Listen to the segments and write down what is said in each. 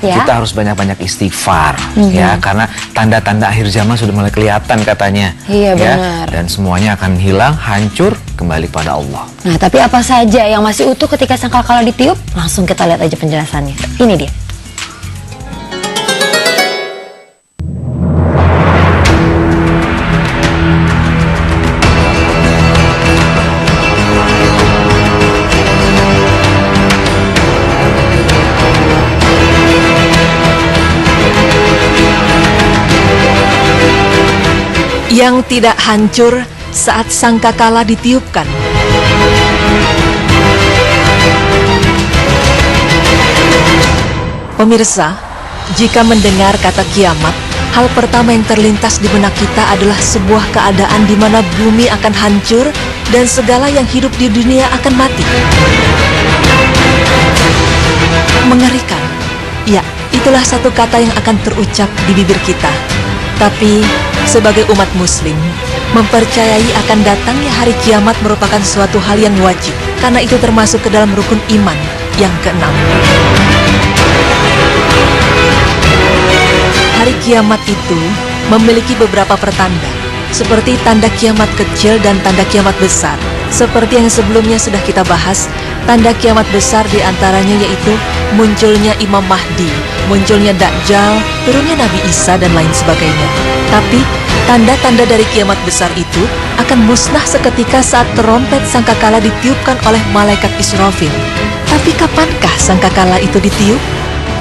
ya. Kita harus banyak-banyak istighfar ya, karena tanda-tanda akhir zaman sudah mulai kelihatan katanya. Iya, ya, benar. dan semuanya akan hilang, hancur, kembali pada Allah. Nah, tapi apa saja yang masih utuh ketika sangkakala ditiup? Langsung kita lihat aja penjelasannya. Ini dia. Yang tidak hancur saat sangkakala ditiupkan. Pemirsa, jika mendengar kata kiamat, hal pertama yang terlintas di benak kita adalah sebuah keadaan di mana bumi akan hancur dan segala yang hidup di dunia akan mati. Mengerikan. Ya, itulah satu kata yang akan terucap di bibir kita. Tapi, sebagai umat muslim, mempercayai akan datangnya hari kiamat merupakan suatu hal yang wajib, karena itu termasuk ke dalam rukun iman yang keenam. Hari kiamat itu memiliki beberapa pertanda, seperti tanda kiamat kecil dan tanda kiamat besar. Seperti yang sebelumnya sudah kita bahas, tanda kiamat besar diantaranya yaitu munculnya Imam Mahdi, munculnya Dajjal, turunnya Nabi Isa, dan lain sebagainya. Tapi, tanda-tanda dari kiamat besar itu akan musnah seketika saat trompet sangkakala ditiupkan oleh malaikat Israfil. Tapi kapankah sangkakala itu ditiup?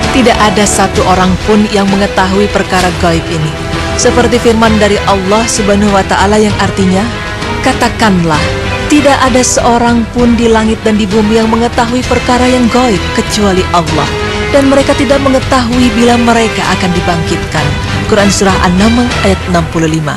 Tidak ada satu orang pun yang mengetahui perkara gaib ini. Seperti firman dari Allah Subhanahu wa Ta'ala yang artinya, katakanlah, tidak ada seorang pun di langit dan di bumi yang mengetahui perkara yang gaib kecuali Allah. Dan mereka tidak mengetahui bila mereka akan dibangkitkan. Quran Surah An-Naml ayat 65.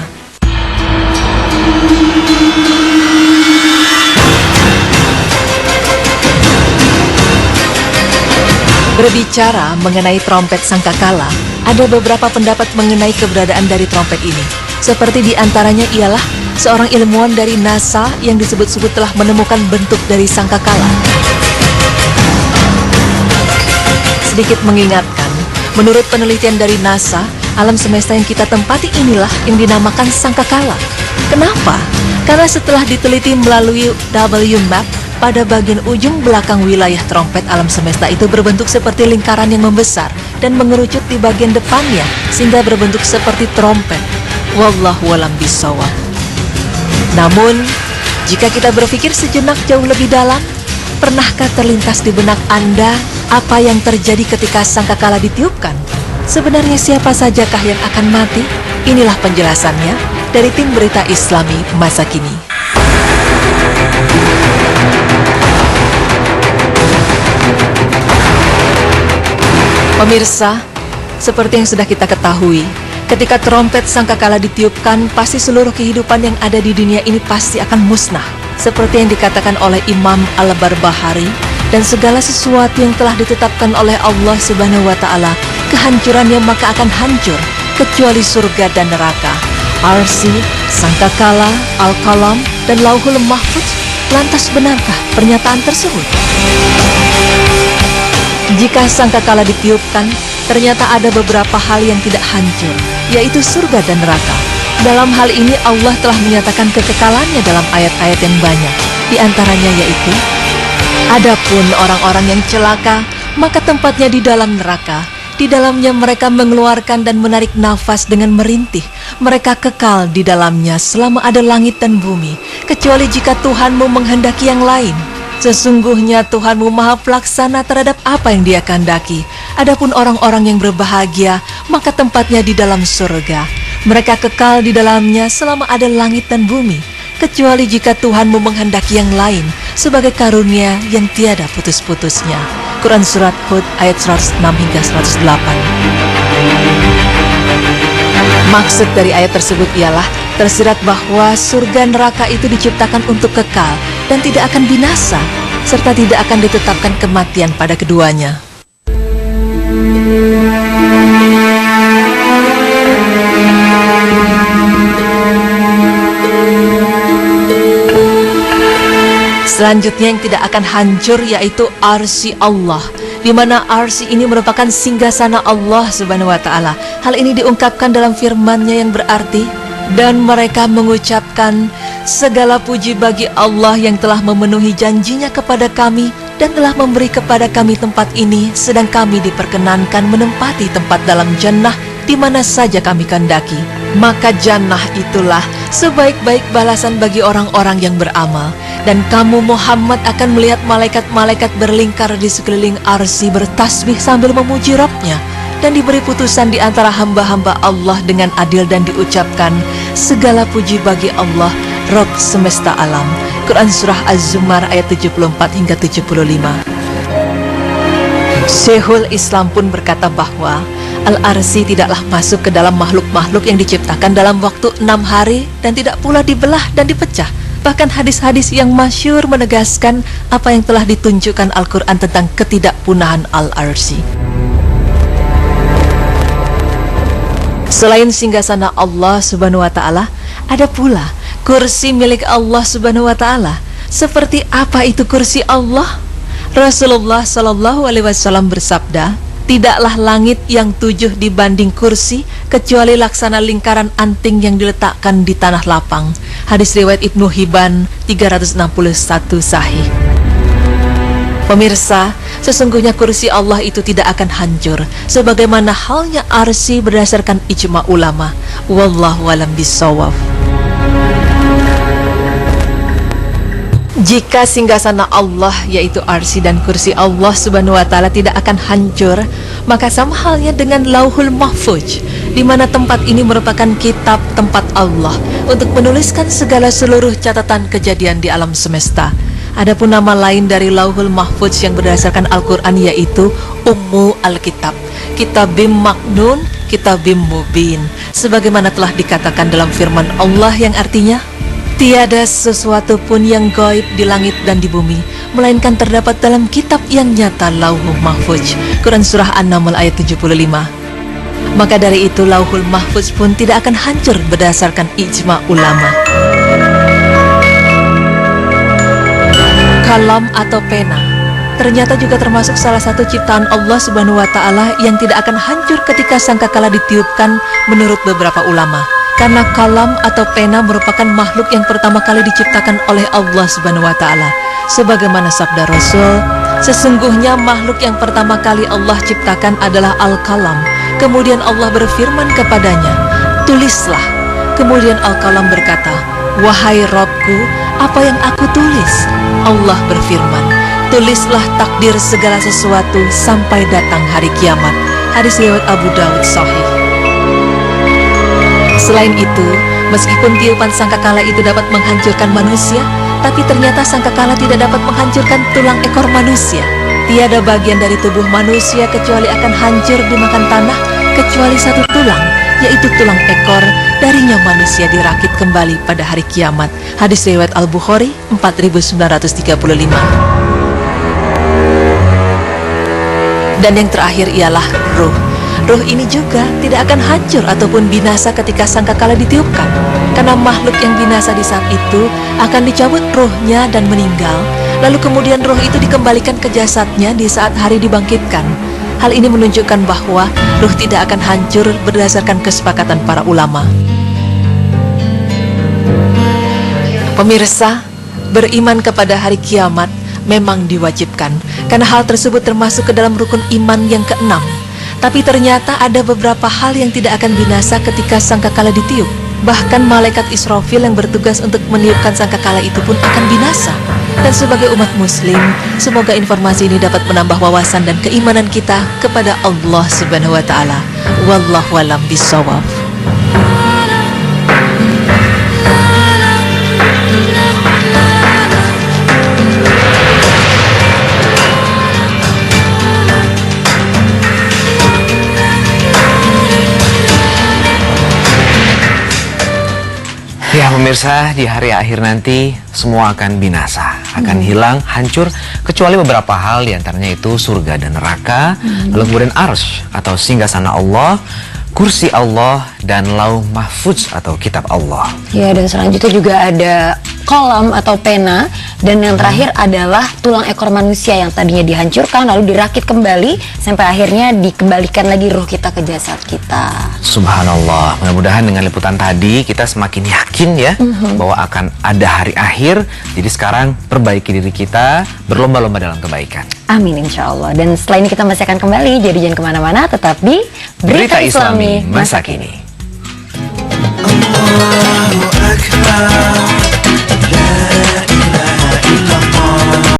Berbicara mengenai trompet sangkakala, ada beberapa pendapat mengenai keberadaan dari trompet ini. Seperti diantaranya ialah seorang ilmuwan dari NASA yang disebut-sebut telah menemukan bentuk dari sangkakala. Sedikit mengingatkan, menurut penelitian dari NASA, alam semesta yang kita tempati inilah yang dinamakan sangkakala. Kenapa? Karena setelah diteliti melalui WMAP, pada bagian ujung belakang wilayah trompet alam semesta itu berbentuk seperti lingkaran yang membesar dan mengerucut di bagian depannya sehingga berbentuk seperti trompet. Wallahu a'lam bishawab. Namun, jika kita berpikir sejenak jauh lebih dalam, pernahkah terlintas di benak Anda apa yang terjadi ketika sangkakala ditiupkan? Sebenarnya siapa sajakah yang akan mati? Inilah penjelasannya dari tim berita Islami masa kini. Pemirsa, seperti yang sudah kita ketahui, ketika trompet sangkakala ditiupkan, pasti seluruh kehidupan yang ada di dunia ini pasti akan musnah. Seperti yang dikatakan oleh Imam Al-Barbahari, dan segala sesuatu yang telah ditetapkan oleh Allah Subhanahu wa Ta'ala, kehancurannya maka akan hancur, kecuali surga dan neraka. Arsy, sangkakala, Al-Qalam, dan Lauhul Mahfuz. Lantas benarkah pernyataan tersebut? Jika sangkakala ditiupkan, ternyata ada beberapa hal yang tidak hancur, yaitu surga dan neraka. Dalam hal ini Allah telah menyatakan kekekalannya dalam ayat-ayat yang banyak. Di antaranya yaitu, adapun orang-orang yang celaka, maka tempatnya di dalam neraka. Di dalamnya mereka mengeluarkan dan menarik nafas dengan merintih. Mereka kekal di dalamnya selama ada langit dan bumi, kecuali jika Tuhanmu menghendaki yang lain. Sesungguhnya Tuhanmu maha pelaksana terhadap apa yang Dia kehendaki. Adapun orang-orang yang berbahagia, maka tempatnya di dalam surga. Mereka kekal di dalamnya selama ada langit dan bumi, kecuali jika Tuhanmu menghendaki yang lain, sebagai karunia yang tiada putus-putusnya. Quran Surat Hud ayat 106 hingga 108. Maksud dari ayat tersebut ialah tersirat bahwa surga neraka itu diciptakan untuk kekal dan tidak akan binasa, serta tidak akan ditetapkan kematian pada keduanya. Selanjutnya yang tidak akan hancur yaitu arsy Allah. di mana arsy ini merupakan singgasana Allah Subhanahu wa taala. Hal ini diungkapkan dalam firman-Nya yang berarti, dan mereka mengucapkan, segala puji bagi Allah yang telah memenuhi janjinya kepada kami dan telah memberi kepada kami tempat ini, sedang kami diperkenankan menempati tempat dalam jannah di mana saja kami kehendaki. Maka jannah itulah sebaik-baik balasan bagi orang-orang yang beramal. Dan kamu Muhammad akan melihat malaikat-malaikat berlingkar di sekeliling arsy bertasbih sambil memuji Rabb-Nya, dan diberi putusan di antara hamba-hamba Allah dengan adil dan diucapkan, segala puji bagi Allah, Rabb semesta alam. Quran Surah Az-Zumar ayat 74 hingga 75. Syekhul Islam pun berkata bahwa Al-Arsy tidaklah masuk ke dalam makhluk-makhluk yang diciptakan dalam waktu 6 hari dan tidak pula dibelah dan dipecah. Bahkan hadis-hadis yang masyhur menegaskan apa yang telah ditunjukkan Al-Quran tentang ketidakpunahan Al-Arsy. Selain singgasana Allah Subhanahu wa taala, ada pula kursi milik Allah Subhanahu wa taala. Seperti apa itu kursi Allah? Rasulullah Shallallahu alaihi wasallam bersabda, tidaklah langit yang 7 dibanding kursi kecuali laksana lingkaran anting yang diletakkan di tanah lapang. Hadis riwayat Ibnu Hibban 361 sahih. Pemirsa, sesungguhnya kursi Allah itu tidak akan hancur, sebagaimana halnya arsy berdasarkan ijma ulama. Wallahu a'lam bishawab. Jika singgasana Allah yaitu arsy dan kursi Allah Subhanahu wa taala tidak akan hancur, maka sama halnya dengan Lauhul Mahfuz, di mana tempat ini merupakan kitab tempat Allah untuk menuliskan segala seluruh catatan kejadian di alam semesta. Adapun nama lain dari Lauhul Mahfuz yang berdasarkan Al-Quran yaitu Ummu Al-Kitab, Kitabim Maknun, Kitabim Mubin, sebagaimana telah dikatakan dalam firman Allah yang artinya, tiada sesuatu pun yang gaib di langit dan di bumi, melainkan terdapat dalam kitab yang nyata Lauhul Mahfuz. Quran Surah An-Naml ayat 75. Maka dari itu Lauhul Mahfuz pun tidak akan hancur berdasarkan ijma ulama. Kalam atau pena ternyata juga termasuk salah satu ciptaan Allah Subhanahu wa taala yang tidak akan hancur ketika sangkakala ditiupkan menurut beberapa ulama. Karena kalam atau pena merupakan makhluk yang pertama kali diciptakan oleh Allah Subhanahu wa taala. Sebagaimana sabda Rasul, sesungguhnya makhluk yang pertama kali Allah ciptakan adalah Al-Kalam. Kemudian Allah berfirman kepadanya, tulislah. Kemudian Al-Kalam berkata, wahai Rabbku, apa yang aku tulis? Allah berfirman, tulislah takdir segala sesuatu sampai datang hari kiamat. Hadis riwayat Abu Dawud sahih. Selain itu, meskipun tiupan sangkakala itu dapat menghancurkan manusia, tapi ternyata sangkakala tidak dapat menghancurkan tulang ekor manusia. Tiada bagian dari tubuh manusia kecuali akan hancur dimakan tanah, kecuali satu tulang, yaitu tulang ekor. Darinya manusia dirakit kembali pada hari kiamat. Hadis riwayat Al-Bukhari 4935. Dan yang terakhir ialah ruh. Ruh ini juga tidak akan hancur ataupun binasa ketika sangkakala ditiupkan, karena makhluk yang binasa di saat itu akan dicabut ruhnya dan meninggal. Lalu kemudian ruh itu dikembalikan ke jasadnya di saat hari dibangkitkan. Hal ini menunjukkan bahwa ruh tidak akan hancur berdasarkan kesepakatan para ulama. Pemirsa, beriman kepada hari kiamat memang diwajibkan, karena hal tersebut termasuk ke dalam rukun iman yang keenam. Tapi ternyata ada beberapa hal yang tidak akan binasa ketika sangkakala ditiup. Bahkan malaikat Israfil yang bertugas untuk meniupkan sangkakala itu pun akan binasa. Dan sebagai umat muslim, semoga informasi ini dapat menambah wawasan dan keimanan kita kepada Allah Subhanahu wa taala. Wallahu a'lam bishawab. Ya pemirsa, di hari akhir nanti semua akan binasa, akan hilang, hancur, kecuali beberapa hal, diantaranya itu surga dan neraka, lalu kemudian arsy atau singgasana Allah, kursi Allah, dan Lauh Mahfuz atau kitab Allah. Ya, dan selanjutnya juga ada kolam atau pena Dan yang terakhir adalah tulang ekor manusia yang tadinya dihancurkan lalu dirakit kembali sampai akhirnya dikembalikan lagi ruh kita ke jasad kita. Subhanallah, mudah-mudahan dengan liputan tadi kita semakin yakin ya bahwa akan ada hari akhir. Jadi sekarang perbaiki diri kita, berlomba-lomba dalam kebaikan. Amin insya Allah. Dan setelah ini kita masih akan kembali, jadi jangan kemana-mana, tetap di Berita Islami Masa Kini. Allahu Akbar, la ilaha